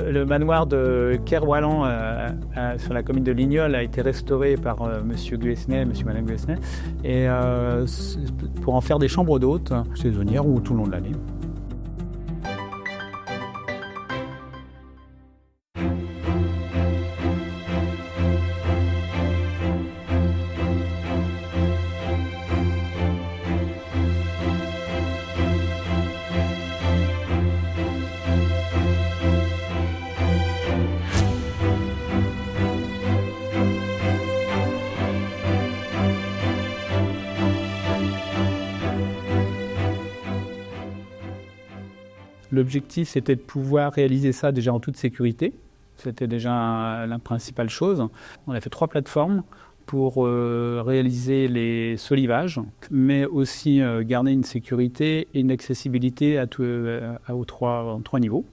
Le manoir de Kerwalan sur la commune de Lignol a été restauré par monsieur Guesnay, monsieur et madame Guesnay, et pour en faire des chambres d'hôtes saisonnières ou tout le long de l'année. L'objectif, c'était de pouvoir réaliser ça déjà en toute sécurité. C'était déjà la principale chose. On a fait 3 plateformes pour réaliser les solivages, mais aussi garder une sécurité et une accessibilité aux 3 niveaux.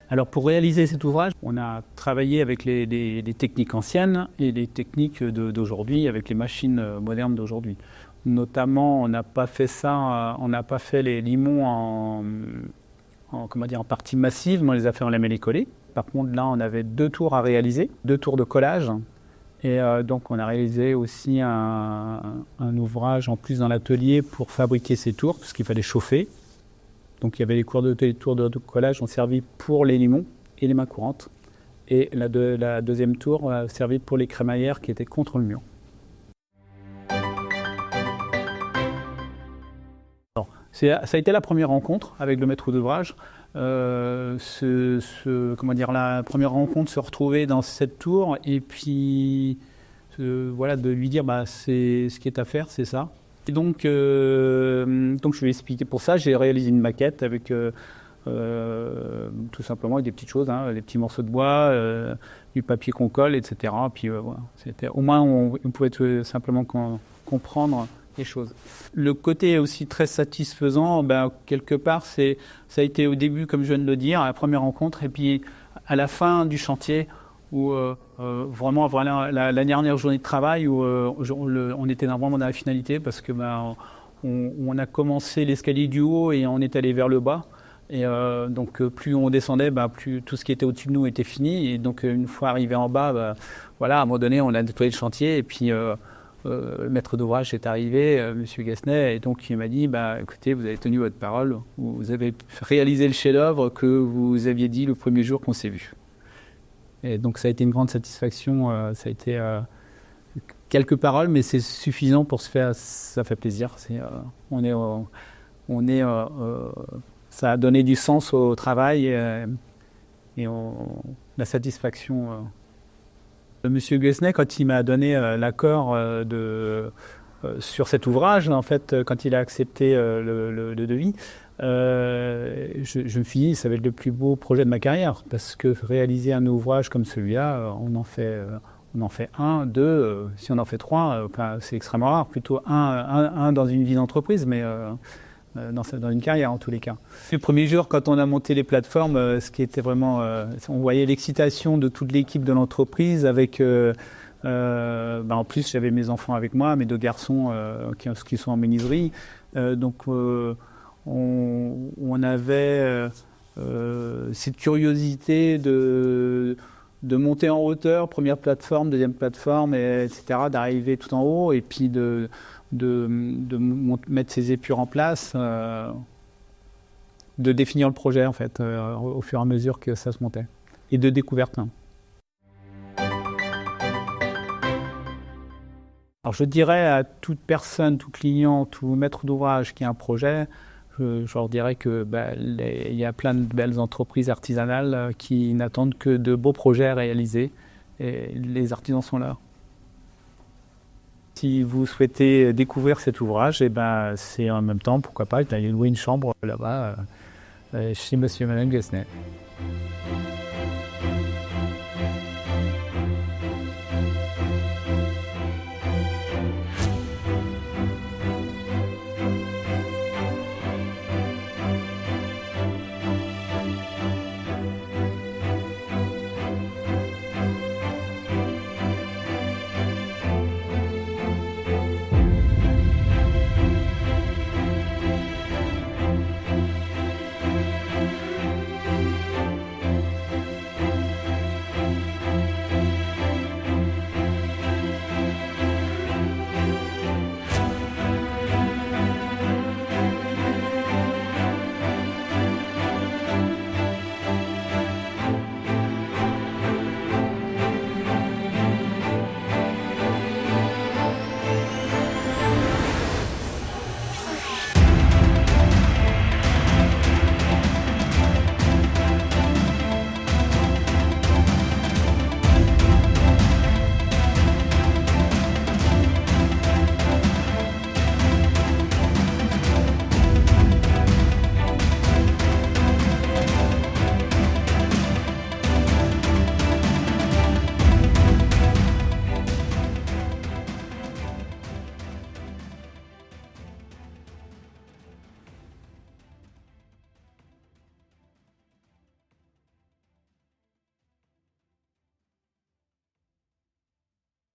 Alors pour réaliser cet ouvrage, on a travaillé avec les techniques anciennes et les techniques d'aujourd'hui, avec les machines modernes d'aujourd'hui. Notamment, on n'a pas fait les limons en partie massive, mais on les a fait en lamellé collé. Par contre, là, on avait 2 tours à réaliser, 2 tours de collage. Et donc, on a réalisé aussi un ouvrage en plus dans l'atelier pour fabriquer ces tours, parce qu'il fallait chauffer. Donc, il y avait les tours de collage ont servi pour les limons et les mains courantes. Et la deuxième tour a servi pour les crémaillères qui étaient contre le mur. Ça a été la première rencontre avec le maître d'ouvrage. La première rencontre, se retrouver dans cette tour et puis de lui dire c'est ce qui est à faire, c'est ça. Et donc je lui ai expliqué. Pour ça, j'ai réalisé une maquette avec tout simplement avec des petites choses, des petits morceaux de bois, du papier qu'on colle, etc. Puis au moins on pouvait tout simplement comprendre les choses. Le côté aussi très satisfaisant, quelque part, ça a été au début, comme je viens de le dire, à la première rencontre, et puis à la fin du chantier, où vraiment la dernière journée de travail, où on était vraiment dans la finalité, parce que on a commencé l'escalier du haut et on est allé vers le bas. Et donc plus on descendait, plus tout ce qui était au-dessus de nous était fini. Et donc une fois arrivé en bas, à un moment donné, on a nettoyé le chantier et puis le maître d'ouvrage est arrivé, monsieur Guesnay, et donc il m'a dit écoutez, vous avez tenu votre parole, vous avez réalisé le chef-d'œuvre que vous aviez dit le premier jour qu'on s'est vu. Et donc ça a été une grande satisfaction, ça a été quelques paroles, mais c'est suffisant pour ça fait plaisir. Ça a donné du sens au travail et la satisfaction. Monsieur Guesnay, quand il m'a donné l'accord sur cet ouvrage, en fait, quand il a accepté le devis, je me suis dit ça va être le plus beau projet de ma carrière, parce que réaliser un ouvrage comme celui-là, on en fait 1, 2, si on en fait 3, c'est extrêmement rare, plutôt un dans une vie d'entreprise, mais dans une carrière en tous les cas. Le premier jour, quand on a monté les plateformes, ce qui était vraiment, on voyait l'excitation de toute l'équipe de l'entreprise avec, en plus j'avais mes enfants avec moi, mes 2 garçons qui sont en menuiserie, donc on avait cette curiosité de monter en hauteur, première plateforme, deuxième plateforme, etc., d'arriver tout en haut et puis de mettre ces épures en place, de définir le projet en fait, au fur et à mesure que ça se montait, et de découverte. Alors je dirais à toute personne, tout client, tout maître d'ouvrage qui a un projet, je leur dirais que il y a plein de belles entreprises artisanales qui n'attendent que de beaux projets à réaliser, et les artisans sont là. Si vous souhaitez découvrir cet ouvrage, c'est en même temps, pourquoi pas, d'aller louer une chambre là-bas chez monsieur et madame Guesnay.